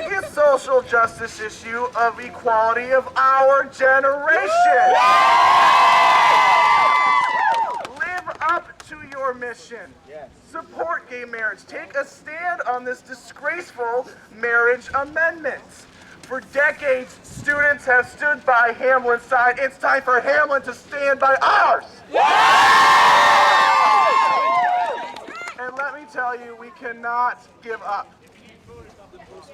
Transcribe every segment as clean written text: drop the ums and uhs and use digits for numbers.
biggest social justice issue of equality of our generation. Live up to your mission. Support gay marriage. Take a stand on this disgraceful marriage amendment. For decades, students have stood by Hamline's side. It's time for Hamline to stand by ours. And let me tell you, we cannot give up.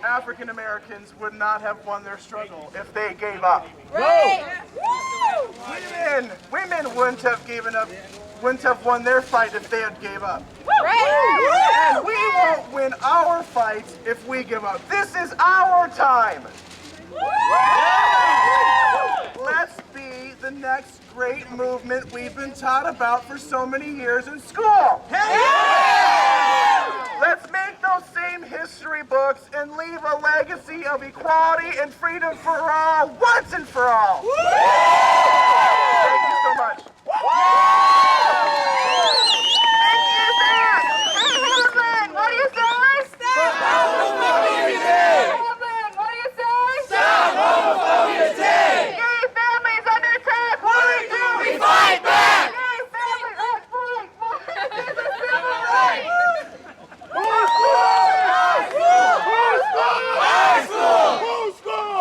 African Americans would not have won their struggle if they gave up. Right. Women wouldn't have given up, wouldn't have won their fight if they had gave up. Right. And we won't win our fight if we give up. This is our time. Let's be the next great movement we've been taught about for so many years in school. Let's make those same history books and leave a legacy of equality and freedom for all, once and for all. Thank you so much. Thank you, Zach. Hey, Hamline, what do you say? Stop homophobia day! Hamline, what do you say? Stop homophobia day! Gay families under attack! What do we do? We fight back! Gay families fight! This is civil rights!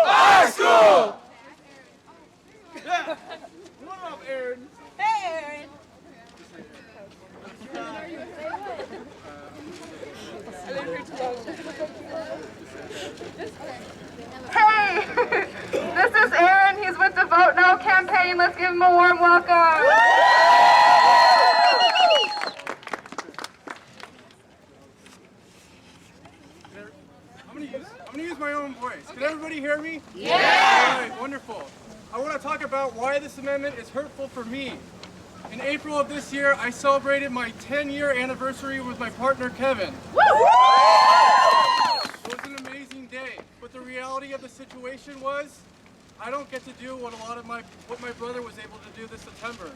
Our school! What up, Aaron? Hey, Aaron. Hey, this is Aaron. He's with the Vote No campaign. Let's give him a warm welcome. I'm gonna use my own voice. Can everybody hear me? Yeah! All right, wonderful. I want to talk about why this amendment is hurtful for me. In April of this year, I celebrated my 10-year anniversary with my partner, Kevin. Woo! It was an amazing day, but the reality of the situation was, I don't get to do what my brother was able to do this September,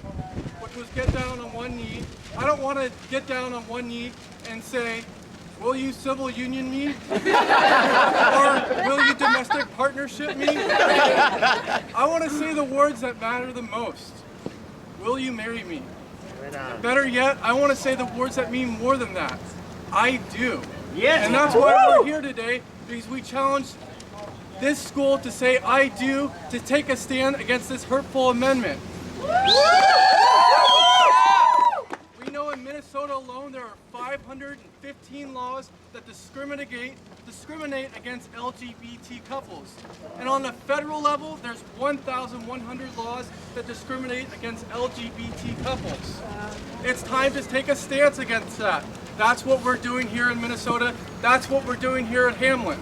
which was get down on one knee. I don't want to get down on one knee and say, will you civil union me? Or will you domestic partnership me? I want to say the words that matter the most. Will you marry me? Better yet, I want to say the words that mean more than that. I do. Yes. And that's why we're here today, because we challenged this school to say I do, to take a stand against this hurtful amendment. We know in Minnesota alone there are 515 laws that discriminate against LGBT couples. And on the federal level, there's 1,100 laws that discriminate against LGBT couples. It's time to take a stance against that. That's what we're doing here in Minnesota. That's what we're doing here at Hamline.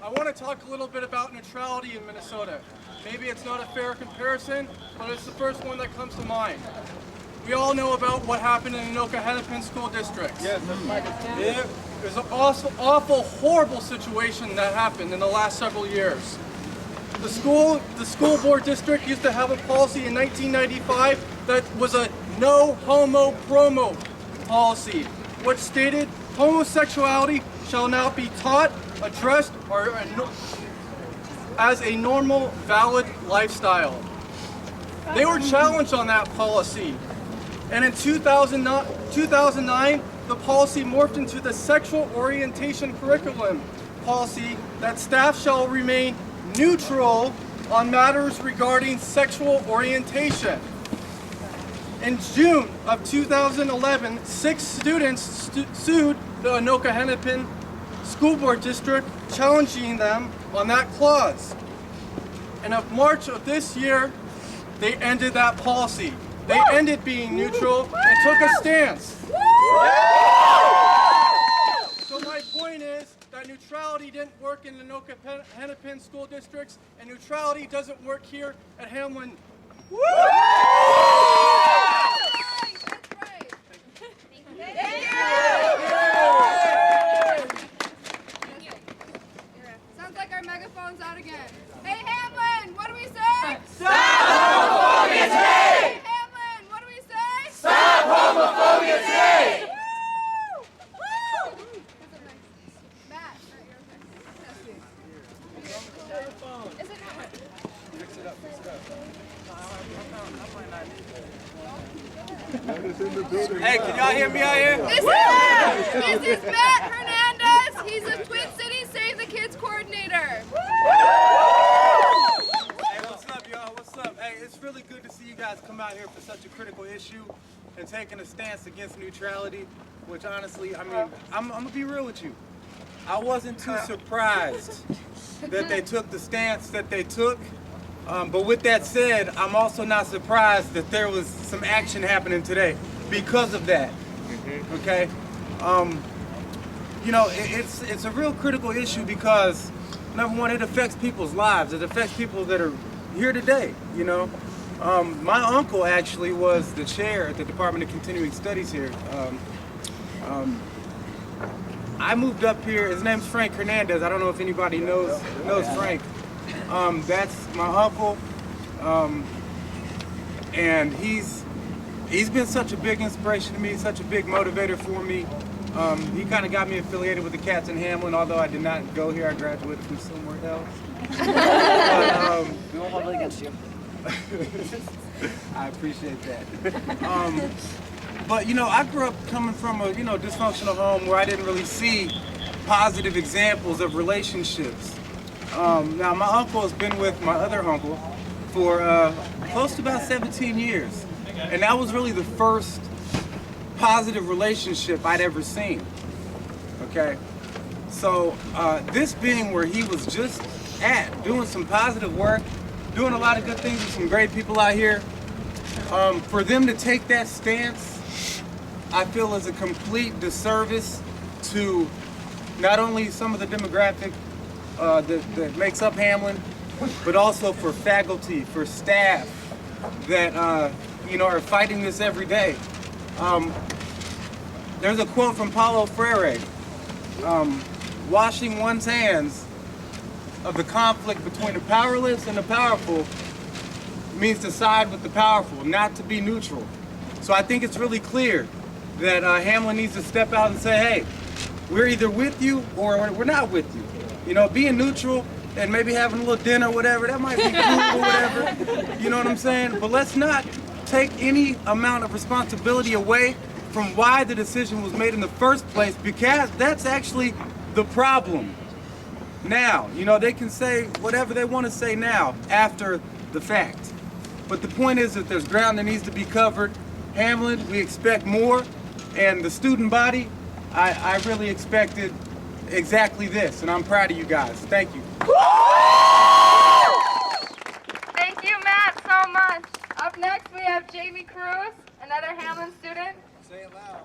I want to talk a little bit about neutrality in Minnesota. Maybe it's not a fair comparison, but it's the first one that comes to mind. We all know about what happened in Anoka Hennepin School District. Yes, that's my It was an awful, horrible situation that happened in the last several years. The school board district used to have a policy in 1995 that was a no homo promo policy, which stated homosexuality shall now be taught, addressed, or as a normal, valid lifestyle. They were challenged on that policy. And in 2009, the policy morphed into the sexual orientation curriculum policy that staff shall remain neutral on matters regarding sexual orientation. In June of 2011, 6 students sued the Anoka Hennepin School Board District, challenging them on that clause. And in March of this year, they ended that policy. They ended being neutral and took a stance. So my point is that neutrality didn't work in the Anoka Hennepin school districts, and neutrality doesn't work here at Hamline. Sounds like our megaphone's out again. Hey, Hamline, what do we say? Stop homophobia today! Hey, Hamline, what do we say? Stop homophobia today! Woo! Woo! Hey, can y'all hear me out here? This is Matt Hernandez. He's a Twin Cities Save the Kids coordinator. Hey, what's up, y'all? What's up? Hey, it's really good to see you guys come out here for such a critical issue and taking a stance against neutrality, which honestly, I mean, I'm gonna be real with you. I wasn't too surprised that they took the stance that they took. But with that said, I'm also not surprised that there was some action happening today because of that. Okay? You know, it's a real critical issue because, number one, it affects people's lives. It affects people that are here today, you know. My uncle actually was the chair at the Department of Continuing Studies here. I moved up here, his name's Frank Hernandez. I don't know if anybody knows Frank. That's my uncle, and he's been such a big inspiration to me, such a big motivator for me. He kind of got me affiliated with the Cats in Hamline, although I did not go here. I graduated from somewhere else. But, we won't hold it against you. I appreciate that. But you know, I grew up coming from a dysfunctional home where I didn't really see positive examples of relationships. Now, my uncle has been with my other uncle for close to about 17 years. And that was really the first positive relationship I'd ever seen. Okay? So, this being where he was just at, doing some positive work, doing a lot of good things with some great people out here, for them to take that stance, I feel is a complete disservice to not only some of the demographic that makes up Hamline, but also for faculty, for staff that are fighting this every day. There's a quote from Paulo Freire: "Washing one's hands of the conflict between the powerless and the powerful means to side with the powerful, not to be neutral." So I think it's really clear that Hamline needs to step out and say, hey, we're either with you or we're not with you. You know, being neutral and maybe having a little dinner or whatever, that might be cool or whatever. You know what I'm saying? But let's not take any amount of responsibility away from why the decision was made in the first place, because that's actually the problem. Now, you know, they can say whatever they want to say now after the fact. But the point is that there's ground that needs to be covered. Hamline, we expect more. And the student body, I really expected exactly this, and I'm proud of you guys. Thank you. Thank you, Matt, so much. Up next, we have Jamie Cruz, another Hamline student. Say it loud.